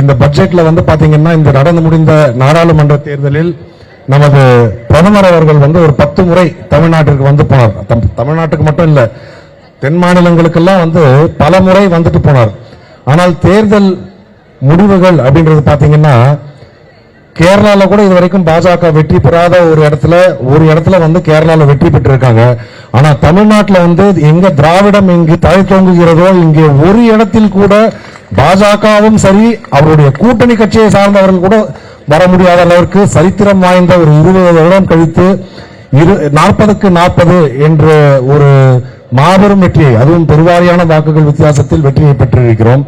இந்த பட்ஜெட்ல வந்து பாத்தீங்கன்னா இந்த நடந்து முடிந்த நாடாளுமன்ற தேர்தலில் நமது பிரதமர் அவர்கள் வந்து ஒரு 10 முறை தமிழ்நாட்டிற்கு வந்து போனார். தமிழ்நாட்டுக்கு மட்டும் இல்ல, தென் மாநிலங்களுக்கெல்லாம் வந்து பல முறை வந்துட்டு போனார். ஆனால் தேர்தல் முடிவுகள் அப்படின்றது பாத்தீங்கன்னா கேரளால கூட இதுவரைக்கும் பாஜக வெற்றி பெறாத ஒரு இடத்துல வந்து கேரளால வெற்றி பெற்று இருக்காங்க. ஆனா தமிழ்நாட்டில் வந்து எங்க திராவிடம் இங்கு தலை தோங்குகிறதோ இங்கே ஒரு இடத்தில் கூட பாஜகவும் சரி அவருடைய கூட்டணி கட்சியை சார்ந்தவர்கள் கூட வர முடியாத அளவிற்கு சரித்திரம் வாய்ந்த ஒரு 20 வருடம் கழித்து 40க்கு 40 என்ற ஒரு மாபெரும் வெற்றியை, அதுவும் பெருவாரியான வாக்குகள் வித்தியாசத்தில் வெற்றியை பெற்றிருக்கிறோம்.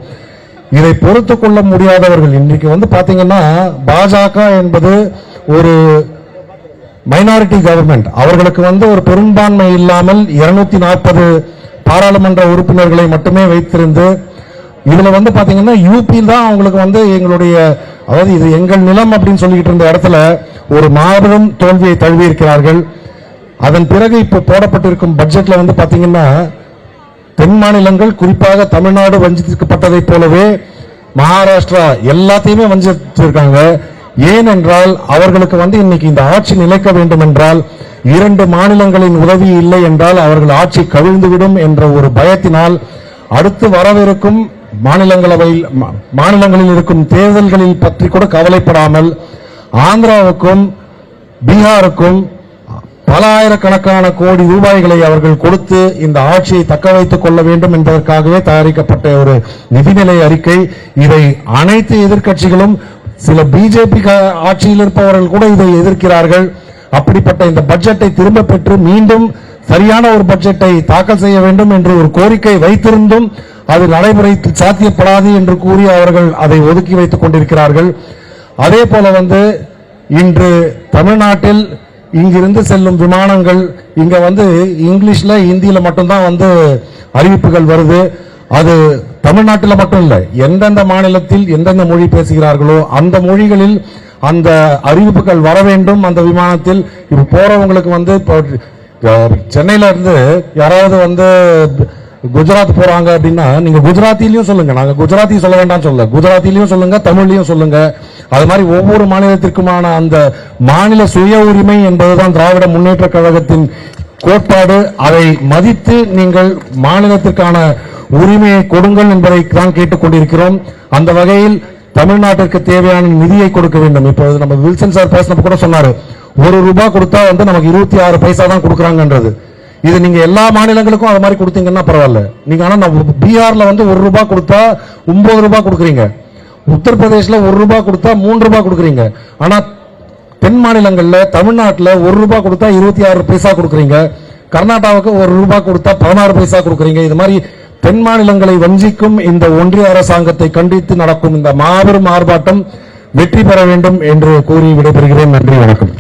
இதை பொறுத்துக் கொள்ள முடியாதவர்கள் இன்றைக்கு வந்து பாத்தீங்கன்னா பாஜக என்பது ஒரு மைனாரிட்டி கவர்மெண்ட். அவர்களுக்கு வந்து ஒரு பெரும்பான்மை இல்லாமல் 240 பாராளுமன்ற உறுப்பினர்களை மட்டுமே வைத்திருந்து இதுல வந்து பாத்தீங்கன்னா யூபி தான் அவங்களுக்கு வந்து எங்களுடைய, அதாவது இது எங்கள் நிலம் அப்படின்னு சொல்லிட்டு இருந்த இடத்துல ஒரு மாபெரும் தோல்வியை தழுவி இருக்கிறார்கள். அதன் பிறகு இப்ப போடப்பட்டிருக்கும் பட்ஜெட்ல வந்து பாத்தீங்கன்னா தென் மாநிலங்கள் குறிப்பாக தமிழ்நாடு வஞ்சிக்கப்பட்டதை போலவே மகாராஷ்டிரா எல்லாத்தையுமே வஞ்சிச்சிருக்காங்க. ஏனென்றால் அவர்களுக்கு வந்து இன்னைக்கு இந்த ஆட்சி நிலைக்க வேண்டும் என்றால் 2 மாநிலங்களின் உதவி இல்லை என்றால் அவர்கள் ஆட்சி கவிழ்ந்துவிடும் என்ற ஒரு பயத்தினால் அடுத்து வரவிருக்கும் மாநிலங்களில் இருக்கும் தேர்தல்களில் பற்றி கூட கவலைப்படாமல் ஆந்திராவுக்கும் பீகாருக்கும் பல ஆயிரக்கணக்கான கோடி ரூபாய்களை அவர்கள் கொடுத்து இந்த ஆட்சியை தக்க வைத்துக் கொள்ள வேண்டும் என்பதற்காகவே தயாரிக்கப்பட்ட ஒரு நிதிநிலை அறிக்கை. இதை அனைத்து எதிர்க்கட்சிகளும், சில பிஜேபி ஆட்சியில் இருப்பவர்கள் கூட இதை எதிர்க்கிறார்கள். அப்படிப்பட்ட இந்த பட்ஜெட்டை திரும்ப பெற்று மீண்டும் சரியான ஒரு பட்ஜெட்டை தாக்கல் செய்ய வேண்டும் என்று ஒரு கோரிக்கை வைத்திருந்தும் அது நடைமுறை சாத்தியப்படாது என்று கூறி அவர்கள் அதை ஒதுக்கி வைத்துக் கொண்டிருக்கிறார்கள். அதே போல வந்து இன்று தமிழ்நாட்டில் இங்கிருந்து செல்லும் விமானங்கள் இங்க வந்து இங்கிலீஷ்ல ஹிந்தியில மட்டும்தான் வந்து அறிவிப்புகள் வருது. அது தமிழ்நாட்டில் மட்டும் இல்ல, எந்தெந்த மாநிலத்தில் எந்தெந்த மொழி பேசுகிறார்களோ அந்த மொழிகளில் அந்த அறிவிப்புகள் வர வேண்டும். அந்த விமானத்தில் இப்ப போறவங்களுக்கு வந்து சென்னையில இருந்து யாராவது வந்து குஜராத் போறாங்க அப்படின்னா நீங்க குஜராத்திலையும் சொல்லுங்க, நாங்க குஜராத்தி சொல்ல வேண்டாம் சொல்ல, குஜராத்திலையும் சொல்லுங்க, தமிழ்லையும் சொல்லுங்க. அது மாதிரி ஒவ்வொரு மாநிலத்திற்குமான அந்த மாநில சுய உரிமை என்பதுதான் திராவிட முன்னேற்ற கழகத்தின் கோட்பாடு. அதை மதித்து நீங்கள் மாநிலத்திற்கான உரிமையை கொடுங்கள் என்பதை தான் கேட்டுக்கொண்டிருக்கிறோம். அந்த வகையில் தமிழ்நாட்டிற்கு தேவையான நிதியை கொடுக்க வேண்டும். இப்போது நம்ம வில்சன் சார் பேசினப்ப கூட சொன்னாரு, ₹1 கொடுத்தா வந்து நமக்கு 26 பைசா தான் கொடுக்கறாங்கன்றது. இது நீங்க எல்லா மாநிலங்களுக்கும் அது மாதிரி கொடுத்தீங்கன்னா பரவாயில்ல. நீங்க ஆனா பீகார்ல வந்து ₹1 கொடுத்தா ₹9 கொடுக்குறீங்க, உத்தரப்பிரதேஷ்ல ₹1 கொடுத்தா ₹3 கொடுக்குறீங்க. ஆனா தென் மாநிலங்கள்ல தமிழ்நாட்டில் ₹1 கொடுத்தா 26 பைசா கொடுக்குறீங்க, கர்நாடகாவுக்கு ₹1 கொடுத்தா 16 பைசா கொடுக்குறீங்க. இது மாதிரி தென் மாநிலங்களை வஞ்சிக்கும் இந்த ஒன்றிய அரசாங்கத்தை கண்டித்து நடக்கும் இந்த மாபெரும் ஆர்ப்பாட்டம் வெற்றி பெற வேண்டும் என்று கூறி விடைபெறுகிறேன். நன்றி, வணக்கம்.